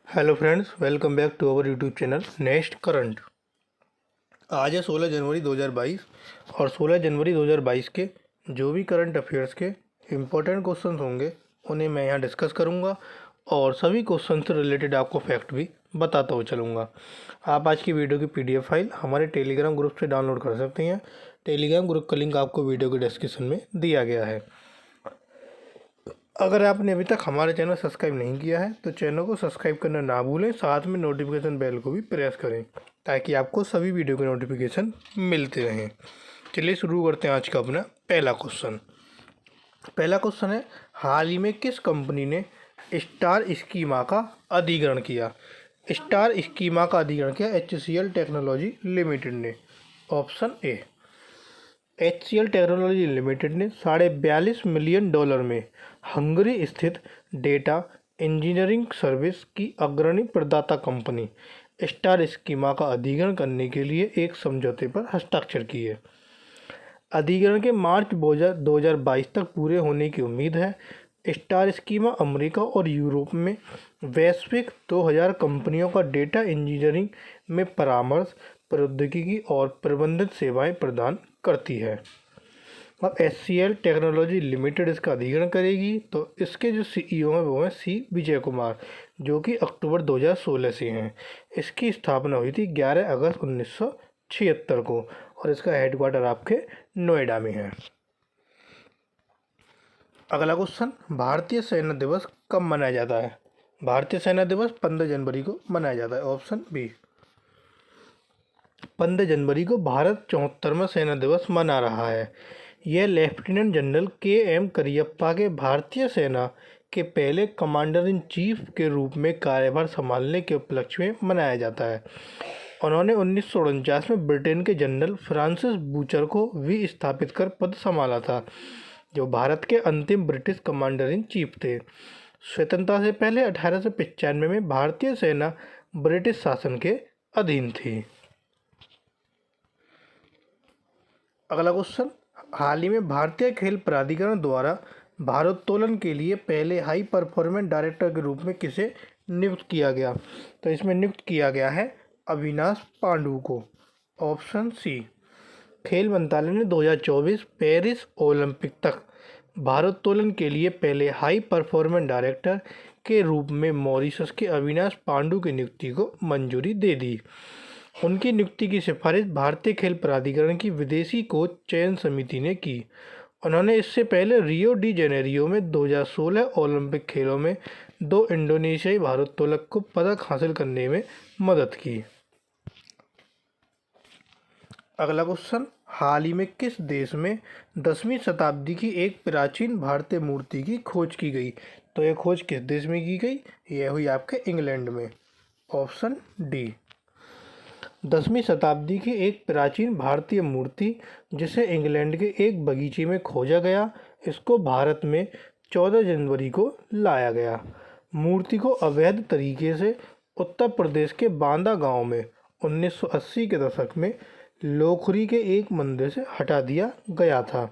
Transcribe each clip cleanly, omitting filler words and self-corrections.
Hello friends, welcome back to our YouTube channel next current. आज है 16 जनवरी 2022 और 16 जनवरी 2022 के जो भी करंट अफेयर्स के इम्पोर्टेंट क्वेश्चंस होंगे उन्हें मैं यहाँ डिस्कस करूँगा और सभी क्वेश्चन से रिलेटेड आपको फैक्ट भी बताता हुआ चलूँगा। आप आज की वीडियो की PDF फाइल हमारे टेलीग्राम ग्रुप से डाउनलोड कर सकते हैं। टेलीग्राम ग्रुप का लिंक आपको वीडियो के डिस्क्रिप्शन में दिया गया है। अगर आपने अभी तक हमारे चैनल सब्सक्राइब नहीं किया है तो चैनल को सब्सक्राइब करना ना भूलें, साथ में नोटिफिकेशन बेल को भी प्रेस करें ताकि आपको सभी वीडियो के नोटिफिकेशन मिलते रहें। चलिए शुरू करते हैं आज का अपना पहला क्वेश्चन। पहला क्वेश्चन है, हाल ही में किस कंपनी ने स्टार स्कीमा का अधिग्रहण किया? स्टार स्कीमा का अधिग्रहण किया HCL टेक्नोलॉजी लिमिटेड ने। Option A, HCL technology limited ने $42.5 मिलियन में हंगरी स्थित डेटा इंजीनियरिंग सर्विस की अग्रणी प्रदाता कंपनी स्टार स्कीमा का अधिग्रहण करने के लिए एक समझौते पर हस्ताक्षर किए। अधिग्रहण के मार्च 2022 तक पूरे होने की उम्मीद है। स्टार स्कीमा अमेरिका और यूरोप में वैश्विक 2000 कंपनियों का डेटा इंजीनियरिंग में परामर्श, प्रौद्योगिकी और प्रबंधित सेवाएं प्रदान करती है। अब HCL टेक्नोलॉजी लिमिटेड इसका अधिग्रहण करेगी तो इसके जो CEO हैं वो हैं C विजय कुमार, जो कि अक्टूबर 2016 से हैं। इसकी स्थापना हुई थी 11 अगस्त 1976 को और इसका हेडक्वार्टर आपके नोएडा में है। अगला क्वेश्चन, भारतीय सेना दिवस कब मनाया जाता है? भारतीय सेना दिवस 15 जनवरी को मनाया जाता है। ऑप्शन बी, 15 जनवरी को भारत 74वां सेना दिवस मना रहा है। यह लेफ्टिनेंट जनरल KM करियप्पा के भारतीय सेना के पहले कमांडर इन चीफ के रूप में कार्यभार संभालने के उपलक्ष्य में मनाया जाता है। उन्होंने 1949 में ब्रिटेन के जनरल फ्रांसिस बूचर को विस्थापित कर पद संभाला था, जो भारत के अंतिम ब्रिटिश कमांडर इन चीफ थे। स्वतंत्रता से पहले 1895 में भारतीय सेना ब्रिटिश शासन के अधीन थी। अगला क्वेश्चन, हाल ही में भारतीय खेल प्राधिकरण द्वारा भारोत्तोलन के लिए पहले हाई परफॉर्मेंस डायरेक्टर के रूप में किसे नियुक्त किया गया? तो इसमें नियुक्त किया गया है अविनाश पांडु को। ऑप्शन सी, खेल मंत्रालय ने 2024 पेरिस ओलंपिक तक भारोत्तोलन के लिए पहले हाई परफॉर्मेंस डायरेक्टर के रूप में मॉरिशस के अविनाश पांडु की नियुक्ति को मंजूरी दे दी। उनकी नियुक्ति की सिफारिश भारतीय खेल प्राधिकरण की विदेशी कोच चयन समिति ने की। उन्होंने इससे पहले रियो डी जेनेरियो में 2016 ओलंपिक खेलों में 2 इंडोनेशियाई भारोत्तोलक को पदक हासिल करने में मदद की। अगला क्वेश्चन, हाल ही में किस देश में 10वीं शताब्दी की एक प्राचीन भारतीय मूर्ति की खोज की गई? तो यह खोज किस देश में की गई? यह हुई आपके इंग्लैंड में। ऑप्शन डी, 10वीं शताब्दी की एक प्राचीन भारतीय मूर्ति जिसे इंग्लैंड के एक बगीचे में खोजा गया, इसको भारत में 14 जनवरी को लाया गया। मूर्ति को अवैध तरीके से उत्तर प्रदेश के बांदा गांव में 1980 के दशक में लोखरी के एक मंदिर से हटा दिया गया था।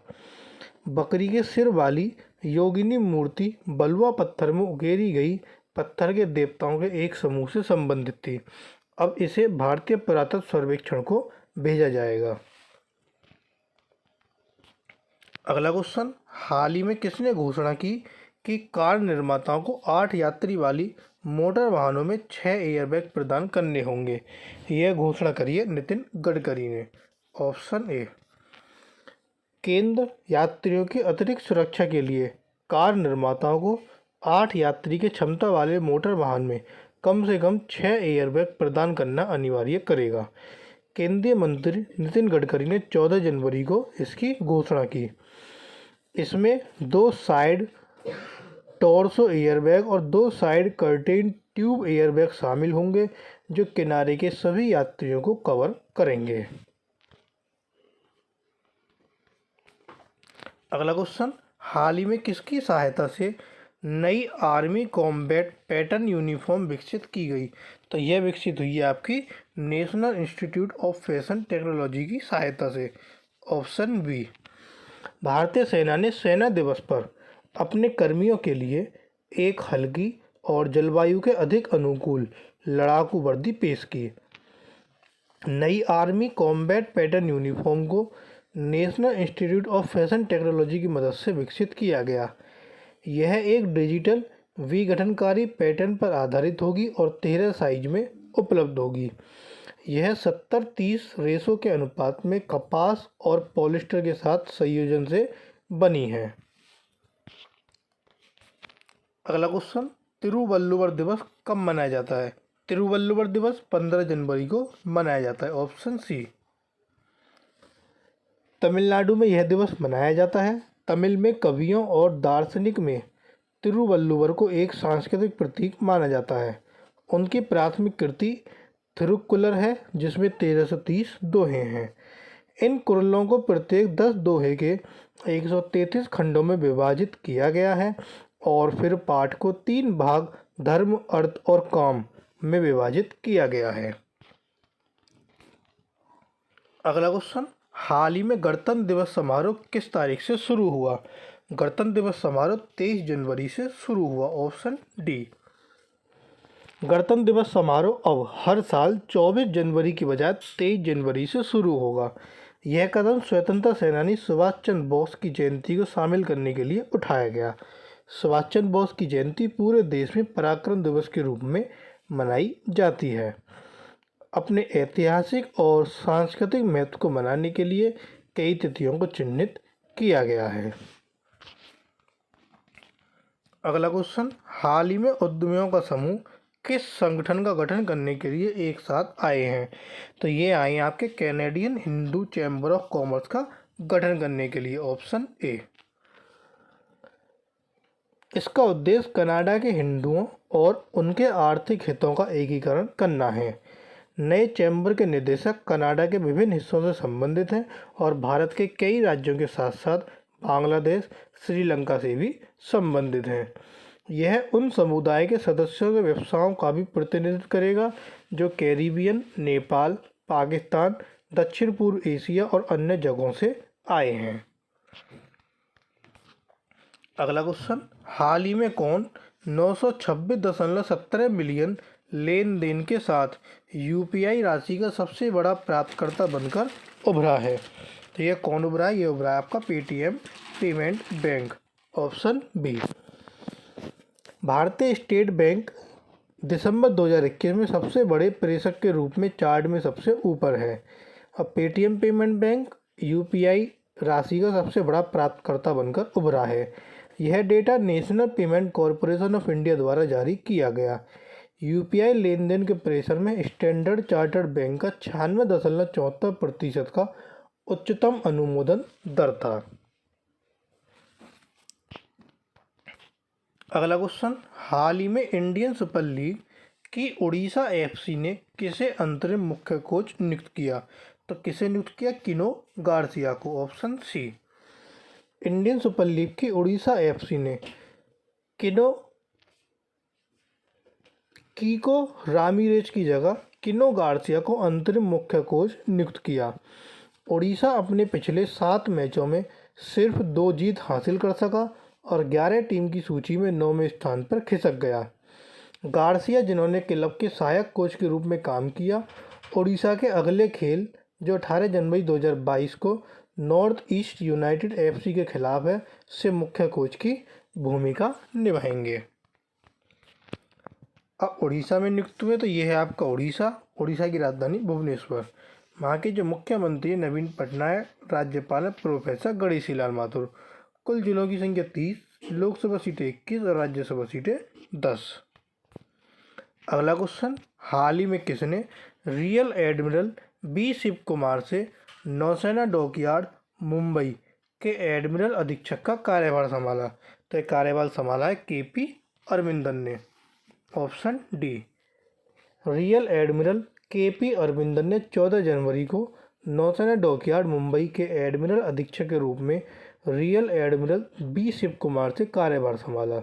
बकरी के सिर वाली योगिनी मूर्ति बलुआ पत्थर में उकेरी गई पत्थर के देवताओं के एक समूह से संबंधित थी। अब इसे भारतीय पुरातत्व सर्वेक्षण को भेजा जाएगा। अगला क्वेश्चन, हाल ही में किसने घोषणा की कि कार निर्माताओं को 8 यात्री वाली मोटर वाहनों में 6 एयरबैग प्रदान करने होंगे? यह घोषणा करी है नितिन गडकरी ने। ऑप्शन ए, केंद्र यात्रियों की अतिरिक्त सुरक्षा के लिए कार निर्माताओं को 8 यात्री की क्षमता वाले मोटर वाहन में कम से कम 6 एयरबैग प्रदान करना अनिवार्य करेगा। केंद्रीय मंत्री नितिन गडकरी ने 14 जनवरी को इसकी घोषणा की। इसमें 2 साइड टॉर्सो एयरबैग और 2 साइड कर्टेन ट्यूब एयरबैग शामिल होंगे, जो किनारे के सभी यात्रियों को कवर करेंगे। अगला क्वेश्चन, हाल ही में किसकी सहायता से नई आर्मी कॉम्बैट पैटर्न यूनिफॉर्म विकसित की गई? तो यह विकसित हुई है आपकी national institute of fashion technology की सहायता से। ऑप्शन बी, भारतीय सेना ने सेना दिवस पर अपने कर्मियों के लिए एक हल्की और जलवायु के अधिक अनुकूल लड़ाकू वर्दी पेश की। नई आर्मी कॉम्बैट पैटर्न यूनिफॉर्म को national institute of fashion technology की मदद से विकसित किया गया। यह एक डिजिटल विघटनकारी पैटर्न पर आधारित होगी और 13 साइज में उपलब्ध होगी। यह 70-30 रेशो के अनुपात में कपास और पॉलिस्टर के साथ संयोजन से बनी है। अगला क्वेश्चन, तिरुवल्लुवर दिवस कब मनाया जाता है? तिरुवल्लुवर दिवस 15 जनवरी को मनाया जाता है। Option C. तमिलनाडु में यह दिवस मनाया जाता है। तमिल में कवियों और दार्शनिक में तिरुवल्लुवर को एक सांस्कृतिक प्रतीक माना जाता है। उनकी प्राथमिक कृति थिरुक्कुलर है, जिसमें 1330 दोहे हैं। इन कुरलों को प्रत्येक 10 दोहे के 133 खंडों में विभाजित किया गया है और फिर पाठ को 3 भाग धर्म, अर्थ और काम में विभाजित किया गया है। अगला क्वेश्चन, हाल ही में गणतंत्र दिवस समारोह किस तारीख से शुरू हुआ? गणतंत्र दिवस समारोह 23 जनवरी से शुरू हुआ। Option D. गणतंत्र दिवस समारोह अब हर साल 24 जनवरी की बजाय 23 जनवरी से शुरू होगा। यह कदम स्वतंत्रता सेनानी सुभाष चंद्र बोस की जयंती को शामिल करने के लिए उठाया गया। सुभाष चंद्र बोस की जयंती पूरे देश में पराक्रम दिवस के रूप में मनाई जाती है। अपने ऐतिहासिक और सांस्कृतिक महत्व को मनाने के लिए कई तिथियों को चिन्हित किया गया है। अगला क्वेश्चन, हाल ही में उद्यमियों का समूह किस संगठन का गठन करने के लिए एक साथ आए हैं? तो ये आए हैं आपके Canadian Hindu chamber of commerce का गठन करने के लिए। Option A. इसका उद्देश्य कनाडा के हिंदुओं और उनके आर्थिक हितों का एकीकरण करना है। नए चैम्बर के निदेशक कनाडा के विभिन्न हिस्सों से संबंधित हैं और भारत के कई राज्यों के साथ साथ बांग्लादेश, श्रीलंका से भी संबंधित हैं। यह उन समुदाय के सदस्यों के व्यवसायों का भी प्रतिनिधित्व करेगा जो कैरिबियन, नेपाल, पाकिस्तान, दक्षिण पूर्व एशिया और अन्य जगहों से आए हैं। अगला क्वेश्चन, हाल ही में कौन 926.17 मिलियन लेन देन के साथ यूपीआई राशि का सबसे बड़ा प्राप्तकर्ता बनकर उभरा है? तो यह कौन उभरा है? ये उभरा है आपका Paytm payment bank. Option B. भारतीय स्टेट बैंक दिसंबर 2021 में सबसे बड़े प्रेषक के रूप में चार्ट में सबसे ऊपर है। अब पेटीएम पेमेंट बैंक यूपीआई राशि का सबसे बड़ा प्राप्तकर्ता बनकर उभरा है। यह data national payment corporation of India द्वारा जारी किया गया। यूपीआई लेन देन के प्रेषण में स्टैंडर्ड चार्टर्ड बैंक का 96.74% का उच्चतम अनुमोदन दर था। अगला क्वेश्चन, हाल ही में इंडियन सुपर लीग की उड़ीसा एफसी ने किसे अंतरिम मुख्य कोच नियुक्त किया? तो किसे नियुक्त किया? किनो गार्सिया को। Option C. Indian super league की उड़ीसा एफसी ने कीको रामिरेज की जगह किनो गार्सिया को अंतरिम मुख्य कोच नियुक्त किया। उड़ीसा अपने पिछले 7 मैचों में सिर्फ 2 जीत हासिल कर सका और 11 टीम की सूची में 9वें स्थान पर खिसक गया। गार्सिया, जिन्होंने क्लब के सहायक कोच के रूप में काम किया, उड़ीसा के अगले खेल जो 18 जनवरी 2022 को नॉर्थ ईस्ट यूनाइटेड एफसी के खिलाफ है से मुख्य कोच की भूमिका निभाएंगे। अब उड़ीसा में नियुक्त हुए तो ये है आपका उड़ीसा की राजधानी भुवनेश्वर। वहाँ के जो मुख्यमंत्री नवीन पटनायक, राज्यपाल है प्रोफेसर गणेशी लाल माथुर। कुल जिलों की संख्या 30, लोकसभा सीटें 21 और राज्यसभा सीटें 10। अगला क्वेश्चन, हाल ही में किसने rear admiral B Shiv Kumar से नौसेना डॉकयार्ड मुंबई के एडमिरल अधीक्षक का कार्यभार संभाला? तो कार्यभार संभाला है केपी अरविंदन ने। Option D. Real admiral KP Aravindan ने 14 जनवरी को नौसेना डॉकयार्ड मुंबई के एडमिरल अधीक्षक के रूप में rear admiral B Shiv Kumar से कार्यभार संभाला।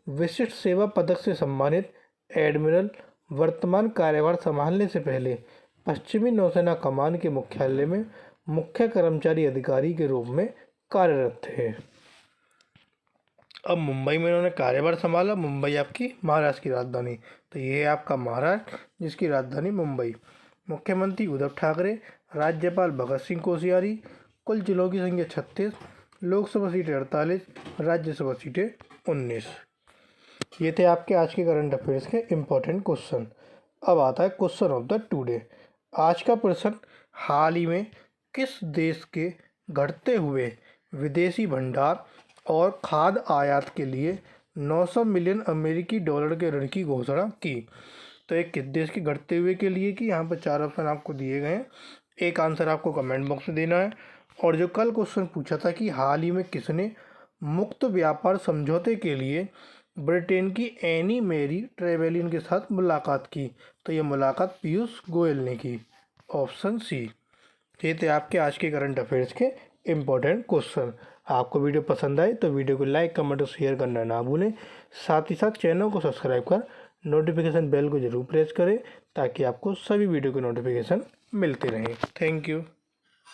विशिष्ट सेवा पदक से सम्मानित एडमिरल वर्तमान कार्यभार संभालने से पहले पश्चिमी नौसेना कमान के मुख्यालय में मुख्य कर्मचारी अधिकारी के रूप में कार्यरत थे। अब मुंबई में इन्होंने कार्यभार संभाला। मुंबई आपकी महाराष्ट्र की राजधानी, तो ये है आपका महाराष्ट्र जिसकी राजधानी मुंबई। मुख्यमंत्री उद्धव ठाकरे, राज्यपाल भगत सिंह कोश्यारी। कुल जिलों की संख्या 36, लोकसभा सीटें 48, राज्यसभा सीटें 19। ये थे आपके आज के करंट अफेयर्स के इम्पोर्टेंट क्वेश्चन। अब आता है क्वेश्चन ऑफ द टुडे। आज का प्रश्न, हाल ही में किस देश के घटते हुए विदेशी भंडार और खाद्य आयात के लिए 900 मिलियन अमेरिकी डॉलर के ऋण की घोषणा की? तो एक किस देश के घटते हुए के लिए की, यहाँ पर 4 ऑप्शन आपको दिए गए हैं। एक आंसर आपको कमेंट बॉक्स में देना है। और जो कल क्वेश्चन पूछा था कि हाल ही में किसने मुक्त व्यापार समझौते के लिए ब्रिटेन की एनी मैरी ट्रेवेलियन के साथ मुलाकात की? तो ये मुलाकात पीयूष गोयल ने की, ऑप्शन सी। ये थे आपके आज के करंट अफेयर्स के इम्पोर्टेंट क्वेश्चन। आपको वीडियो पसंद आए तो वीडियो को लाइक, कमेंट और शेयर करना ना भूलें। साथ ही साथ चैनल को सब्सक्राइब कर नोटिफिकेशन बेल को जरूर प्रेस करें ताकि आपको सभी वीडियो के नोटिफिकेशन मिलते रहें। Thank you.